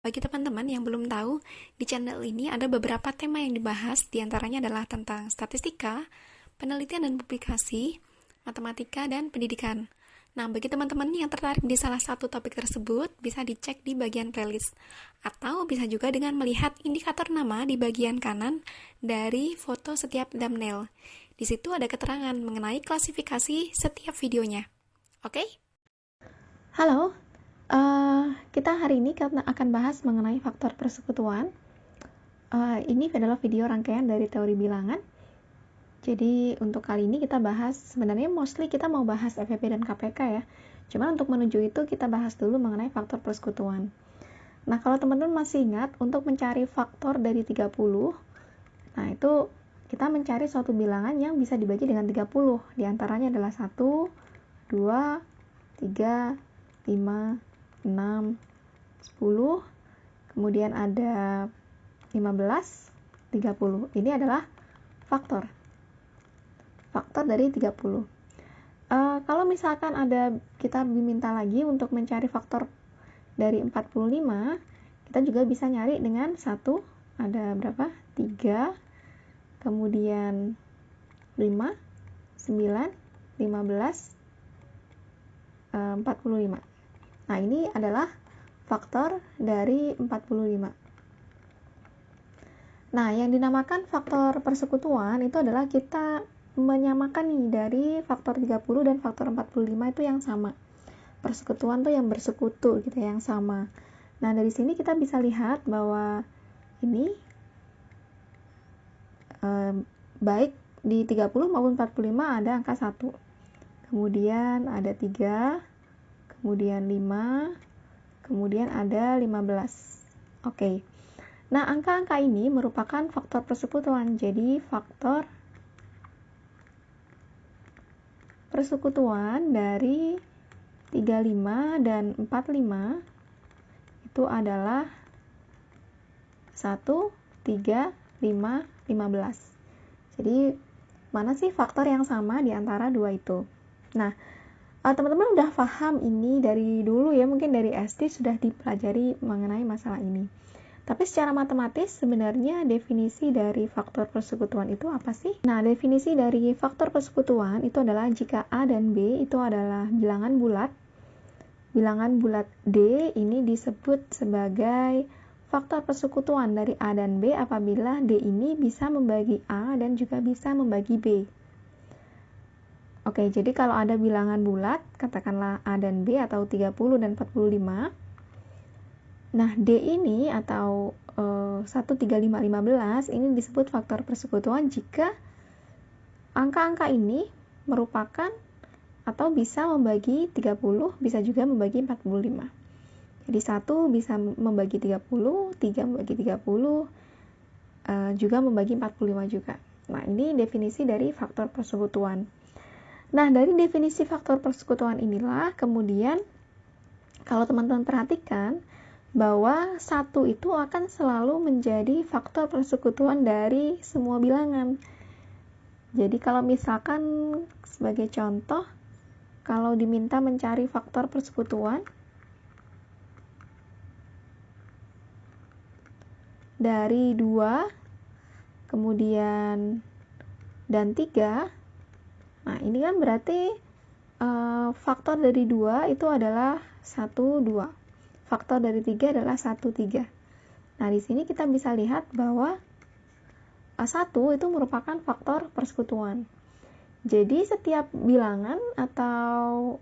Bagi teman-teman yang belum tahu, di channel ini ada beberapa tema yang dibahas, diantaranya adalah tentang statistika, penelitian dan publikasi, matematika, dan pendidikan. Nah, bagi teman-teman yang tertarik di salah satu topik tersebut, bisa dicek di bagian playlist. Atau bisa juga dengan melihat indikator nama di bagian kanan dari foto setiap thumbnail. Di situ ada keterangan mengenai klasifikasi setiap videonya. Oke? Halo, kita hari ini akan bahas mengenai faktor persekutuan. Ini adalah video rangkaian dari teori bilangan. Jadi untuk kali ini kita bahas, sebenarnya mostly kita mau bahas FPP dan KPK ya. Cuma untuk menuju itu kita bahas dulu mengenai faktor persekutuan. Nah, kalau teman-teman masih ingat, untuk mencari faktor dari 30, nah itu kita mencari suatu bilangan yang bisa dibagi dengan 30. Di antaranya adalah 1, 2, 3, 5, 6, 10, kemudian ada 15, 30. Ini adalah faktor dari 30. Kalau misalkan kita diminta lagi untuk mencari faktor dari 45, kita juga bisa nyari dengan 1, ada berapa? 3, kemudian 5, 9, 15, 45. Nah, ini adalah faktor dari 45. Nah, yang dinamakan faktor persekutuan itu adalah kita menyamakan nih dari faktor 30 dan faktor 45 itu yang sama. Persekutuan tuh yang bersekutu gitu, yang sama. Nah, dari sini kita bisa lihat bahwa ini baik di 30 maupun 45 ada angka 1. Kemudian ada 3, kemudian 5, kemudian ada 15. Oke. Nah, angka-angka ini merupakan faktor persekutuan. Jadi, faktor persekutuan dari 35 dan 45 itu adalah 1, 3, 5, 15. Jadi, mana sih faktor yang sama di antara dua itu? Nah, teman-teman udah paham ini dari dulu ya, mungkin dari SD sudah dipelajari mengenai masalah ini. Tapi secara matematis sebenarnya definisi dari faktor persekutuan itu apa sih? Nah, definisi dari faktor persekutuan itu adalah jika A dan B itu adalah bilangan bulat. Bilangan bulat D ini disebut sebagai faktor persekutuan dari A dan B apabila D ini bisa membagi A dan juga bisa membagi B. Oke, jadi kalau ada bilangan bulat, katakanlah A dan B atau 30 dan 45, nah, D ini atau 1, 3, 5, 15 ini disebut faktor persekutuan jika angka-angka ini merupakan atau bisa membagi 30, bisa juga membagi 45. Jadi 1 bisa membagi 30, 3 membagi 30, juga membagi 45 juga. Nah, ini definisi dari faktor persekutuan. Nah, dari definisi faktor persekutuan inilah kemudian kalau teman-teman perhatikan bahwa 1 itu akan selalu menjadi faktor persekutuan dari semua bilangan. Jadi kalau misalkan sebagai contoh, kalau diminta mencari faktor persekutuan dari 2, kemudian dan 3, nah ini kan berarti faktor dari 2 itu adalah 1, 2. Faktor dari 3 adalah 1, 3. Nah, di sini kita bisa lihat bahwa 1 itu merupakan faktor persekutuan. Jadi, setiap bilangan atau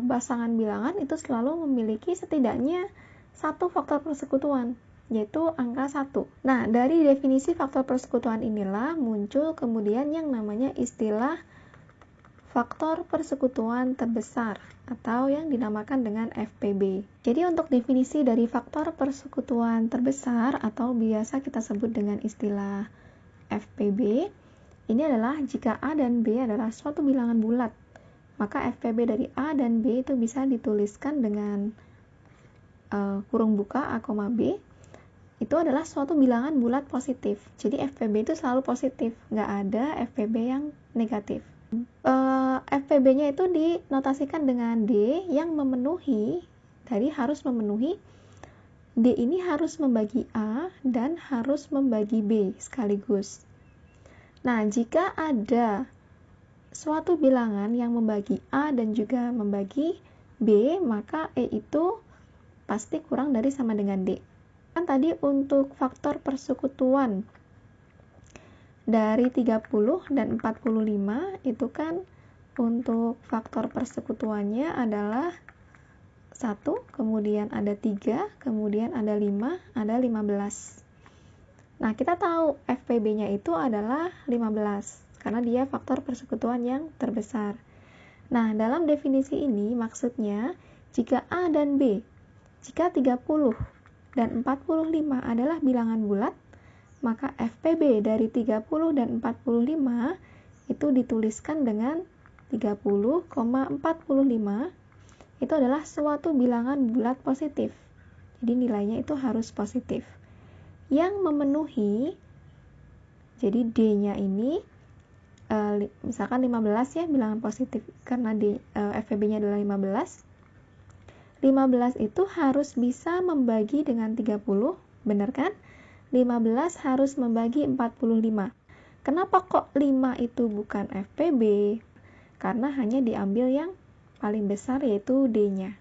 pasangan bilangan itu selalu memiliki setidaknya satu faktor persekutuan, yaitu angka 1. Nah, dari definisi faktor persekutuan inilah muncul kemudian yang namanya istilah faktor persekutuan terbesar atau yang dinamakan dengan FPB. Jadi untuk definisi dari faktor persekutuan terbesar atau biasa kita sebut dengan istilah FPB, ini adalah jika A dan B adalah suatu bilangan bulat, maka FPB dari A dan B itu bisa dituliskan dengan kurung buka A, B. Itu adalah suatu bilangan bulat positif. Jadi FPB itu selalu positif, nggak ada FPB yang negatif. FPB-nya itu dinotasikan dengan D yang memenuhi, tadi harus memenuhi D ini harus membagi A dan harus membagi B sekaligus. Nah, jika ada suatu bilangan yang membagi A dan juga membagi B, maka E itu pasti kurang dari sama dengan D. Kan tadi untuk faktor persekutuan dari 30 dan 45 itu kan untuk faktor persekutuannya adalah 1, kemudian ada 3, kemudian ada 5, ada 15. Nah, kita tahu FPB-nya itu adalah 15, karena dia faktor persekutuan yang terbesar. Nah, dalam definisi ini maksudnya, jika A dan B, jika 30 dan 45 adalah bilangan bulat, maka FPB dari 30 dan 45 itu dituliskan dengan 30,45 itu adalah suatu bilangan bulat positif. Jadi nilainya itu harus positif. Yang memenuhi, jadi D-nya ini, misalkan 15 ya, bilangan positif, karena FPB-nya adalah 15. 15 itu harus bisa membagi dengan 30, benar kan? 15 harus membagi 45. Kenapa kok 5 itu bukan FPB? Karena hanya diambil yang paling besar, yaitu D-nya.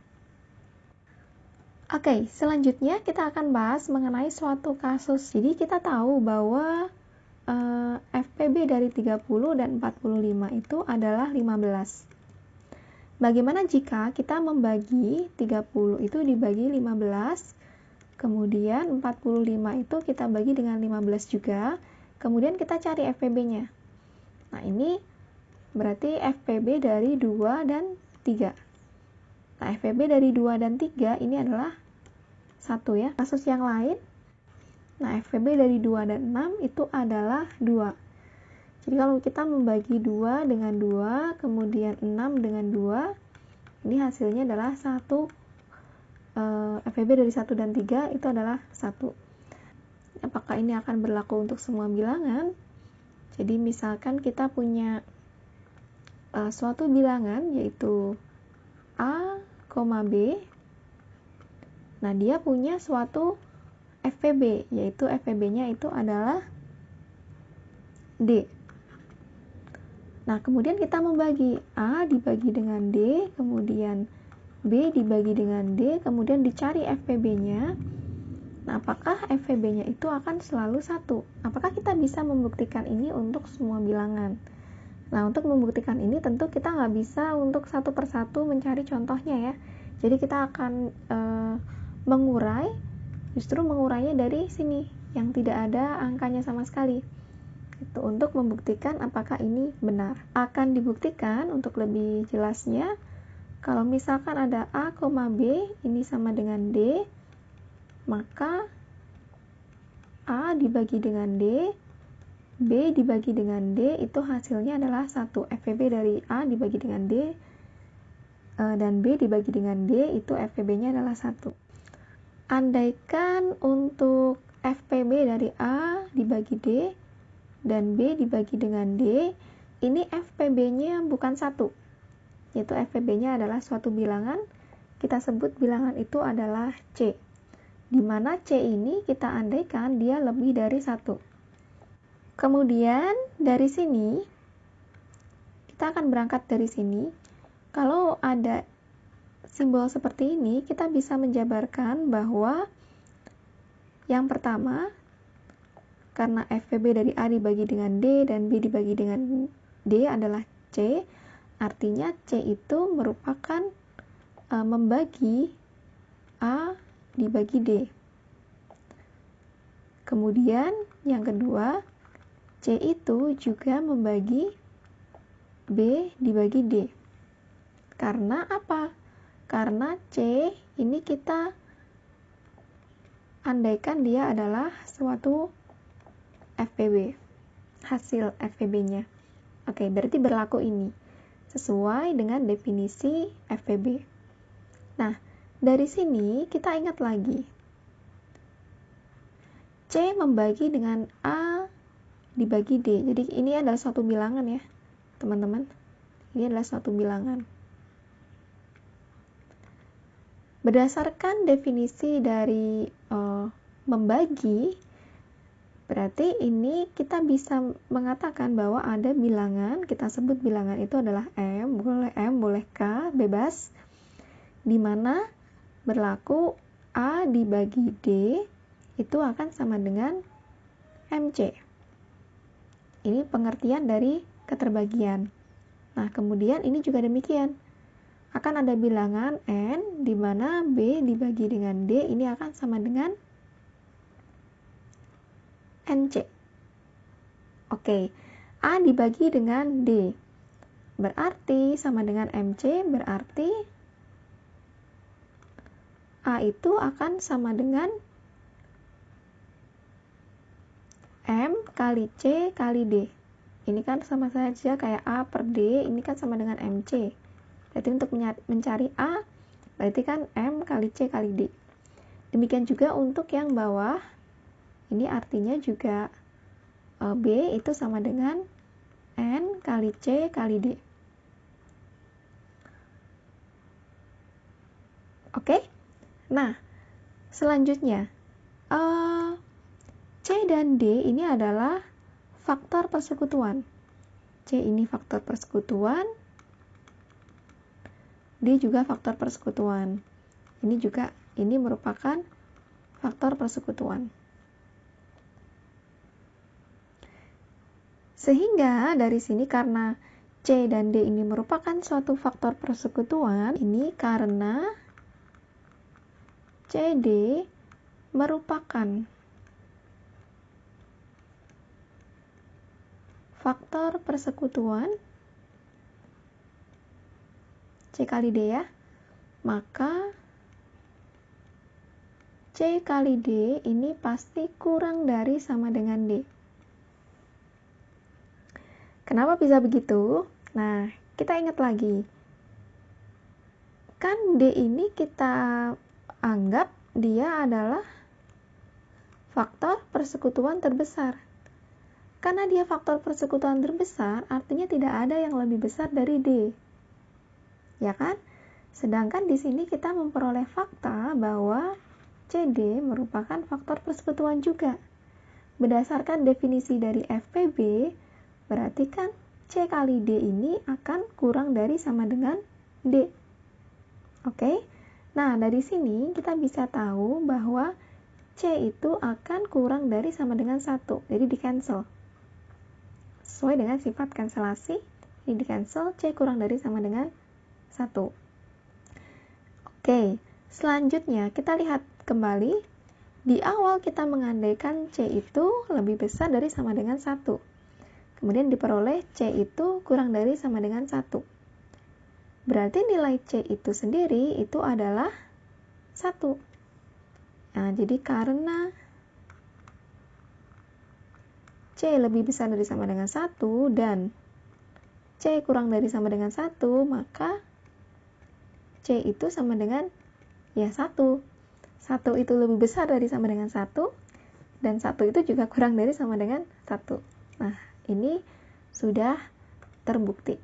Oke, selanjutnya kita akan bahas mengenai suatu kasus. Jadi kita tahu bahwa FPB dari 30 dan 45 itu adalah 15. Bagaimana jika kita membagi 30 itu dibagi 15, kemudian 45 itu kita bagi dengan 15 juga, kemudian kita cari FPB-nya. Nah, ini berarti FPB dari 2 dan 3. Nah, FPB dari 2 dan 3 ini adalah 1 ya. Kasus yang lain, nah FPB dari 2 dan 6 itu adalah 2. Jadi kalau kita membagi 2 dengan 2, kemudian 6 dengan 2, ini hasilnya adalah 1. FPB dari 1 dan 3 itu adalah 1. Apakah ini akan berlaku untuk semua bilangan? Jadi misalkan kita punya suatu bilangan yaitu A, B. Nah, dia punya suatu FPB, yaitu FPB-nya itu adalah D. Nah, kemudian kita membagi A dibagi dengan D, kemudian B dibagi dengan D, kemudian dicari FPB-nya. Nah, apakah FPB-nya itu akan selalu 1? Apakah kita bisa membuktikan ini untuk semua bilangan? Nah, untuk membuktikan ini tentu kita nggak bisa untuk satu persatu mencari contohnya ya. Jadi kita akan mengurai, justru mengurainya dari sini, yang tidak ada angkanya sama sekali. Itu untuk membuktikan apakah ini benar. Akan dibuktikan untuk lebih jelasnya, kalau misalkan ada A, B, ini sama dengan D, maka A dibagi dengan D, B dibagi dengan D, itu hasilnya adalah 1. FPB dari A dibagi dengan D, dan B dibagi dengan D, itu FPB-nya adalah 1. Andaikan untuk FPB dari A dibagi D, dan B dibagi dengan D, ini FPB-nya bukan 1, yaitu FPB-nya adalah suatu bilangan, kita sebut bilangan itu adalah C, di mana C ini kita andaikan dia lebih dari 1. Kemudian dari sini, kita akan berangkat dari sini. Kalau ada simbol seperti ini, kita bisa menjabarkan bahwa yang pertama, karena FPB dari A dibagi dengan D dan B dibagi dengan D adalah C, artinya C itu merupakan membagi A dibagi D. Kemudian yang kedua, C itu juga membagi B dibagi D. Karena apa? Karena C ini kita andaikan dia adalah suatu FPB, hasil FPB-nya. Oke, berarti berlaku ini, sesuai dengan definisi FPB. Nah, dari sini kita ingat lagi. C membagi dengan A dibagi D. Jadi ini adalah suatu bilangan ya, teman-teman. Ini adalah suatu bilangan. Berdasarkan definisi dari membagi, berarti ini kita bisa mengatakan bahwa ada bilangan, kita sebut bilangan itu adalah M, boleh K, bebas, di mana berlaku A dibagi D itu akan sama dengan MC. Ini pengertian dari keterbagian. Nah, kemudian ini juga demikian. Akan ada bilangan N di mana B dibagi dengan D ini akan sama dengan NC. Oke, A dibagi dengan D berarti sama dengan MC, berarti A itu akan sama dengan M kali C kali D. Ini kan sama saja kayak A per D, ini kan sama dengan MC. Berarti untuk mencari A, berarti kan M kali C kali D. Demikian juga untuk yang bawah, ini artinya juga B itu sama dengan N kali C kali D. Oke? Nah, selanjutnya, C dan D ini adalah faktor persekutuan. C ini faktor persekutuan, D juga faktor persekutuan. Ini merupakan faktor persekutuan. Sehingga dari sini karena C dan D ini merupakan suatu faktor persekutuan, ini karena CD merupakan faktor persekutuan C kali D ya, maka C kali D ini pasti kurang dari sama dengan D. Kenapa bisa begitu? Nah, kita ingat lagi. Kan D ini kita anggap dia adalah faktor persekutuan terbesar. Karena dia faktor persekutuan terbesar, artinya tidak ada yang lebih besar dari D. Ya kan? Sedangkan di sini kita memperoleh fakta bahwa CD merupakan faktor persekutuan juga. Berdasarkan definisi dari FPB, berarti kan C kali D ini akan kurang dari sama dengan D. Oke? Nah, dari sini kita bisa tahu bahwa C itu akan kurang dari sama dengan 1. Jadi di-cancel. Sesuai dengan sifat kanselasi, ini di-cancel, C kurang dari sama dengan 1. Oke, selanjutnya kita lihat kembali. Di awal kita mengandaikan C itu lebih besar dari sama dengan 1. Kemudian diperoleh C itu kurang dari sama dengan 1. Berarti nilai C itu sendiri itu adalah 1. Nah, jadi karena C lebih besar dari sama dengan 1 dan C kurang dari sama dengan 1, maka C itu sama dengan ya 1. 1 itu lebih besar dari sama dengan 1 dan 1 itu juga kurang dari sama dengan 1. Nah, ini sudah terbukti.